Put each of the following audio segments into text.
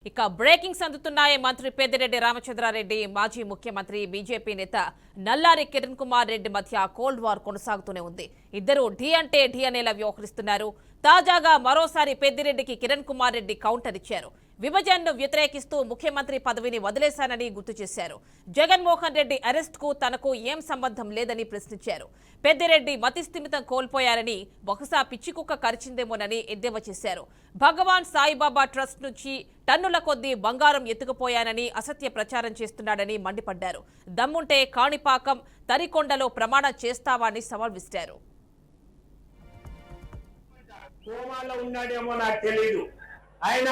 ఇక బ్రేకింగ్స్ అందుతున్నాయి. మంత్రి పెద్దిరెడ్డి రామచంద్రారెడ్డి, మాజీ ముఖ్యమంత్రి బీజేపీ నేత నల్లారి కిరణ్ కుమార్ రెడ్డి మధ్య కోల్డ్ వార్ కొనసాగుతూనే ఉంది. ఇద్దరు ఢీ అంటే ఢీ అనేలా వ్యవహరిస్తున్నారు. తాజాగా మరోసారి పెద్దిరెడ్డికి కిరణ్ కుమార్ రెడ్డి కౌంటర్ ఇచ్చారు. విభజనను వ్యతిరేకిస్తూ ముఖ్యమంత్రి పదవిని వదిలేశానని గుర్తు చేశారు. జగన్మోహన్ రెడ్డి అరెస్ట్ కు తనకు ఏం సంబంధం లేదని ప్రశ్నించారు. పెద్దిరెడ్డి మతిస్థిమితం కోల్పోయారని, బహుశా పిచ్చికుక్క కరిచిందేమోనని ఎద్దేవా చేశారు. భగవాన్ సాయిబాబా ట్రస్ట్ నుంచి టన్నుల కొద్దీ బంగారం ఎత్తుకుపోయానని అసత్య ప్రచారం చేస్తున్నాడని మండిపడ్డారు. దమ్ముంటే కాణిపాకం, తరికొండలో ప్రమాణం చేస్తావా అని సవాల్ విసిరారు. కోమాలో ఉన్నాడేమో నాకు తెలియదు. ఆయన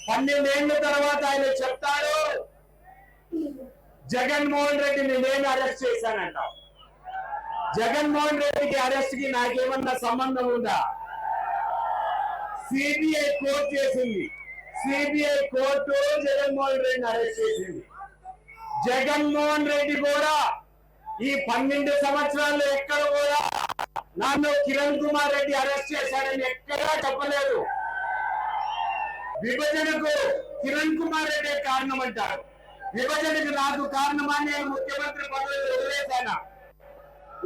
12 ఏళ్ల తర్వాత ఆయన చెప్తాడు, జగన్మోహన్ రెడ్డిని నేను అరెస్ట్ చేశానంట. జగన్మోహన్ రెడ్డికి అరెస్ట్ కి నాకేమన్నా సంబంధం ఉందా? సిబిఐ కోర్టు చేసింది. సిబిఐ కోర్టు జగన్మోహన్ రెడ్డిని అరెస్ట్ చేసింది. జగన్మోహన్ రెడ్డి కూడా ఈ 12 సంవత్సరాల్లో ఎక్కడ కూడా నన్ను కిరణ్ కుమార్ రెడ్డి అరెస్ట్ చేశారని ఎక్కడా చెప్పలేదు. విభజనకు కిరణ్ కుమార్ రెడ్డి కారణం అంటారు. విభజనకు నాకు కారణమని నేను ముఖ్యమంత్రి పదవి వదిలేశాను.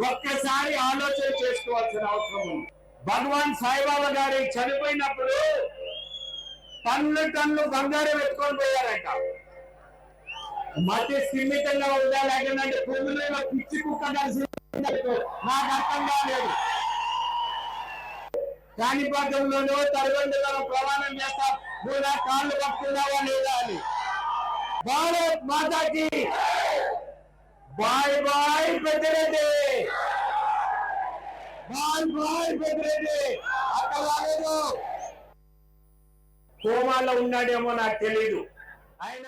ఒక్కసారి ఆలోచన చేసుకోవాల్సిన అవసరం ఉంది. భగవాన్ సాయిబాబా గారి చనిపోయినప్పుడు టన్నులు బంగారం ఎత్తుకొని పోయారట. మధ్య స్థిమితంగా ఉందా లేకపోతే భూమిలో పిచ్చి కుక్క కలిసి నాకు అర్థం కాలేదు. కాణిపాకంలోనూ తరగండిలో ప్రమాణం చేస్తా, నువ్వు నా కాళ్ళు పట్టుకున్నావా లేదా అని. భారత్ మాతాకి bye bye Peddireddy, bye bye Peddireddy. అక్కడ రాలేదు. కోమాలో ఉన్నాడేమో నాకు తెలీదు. ఆయన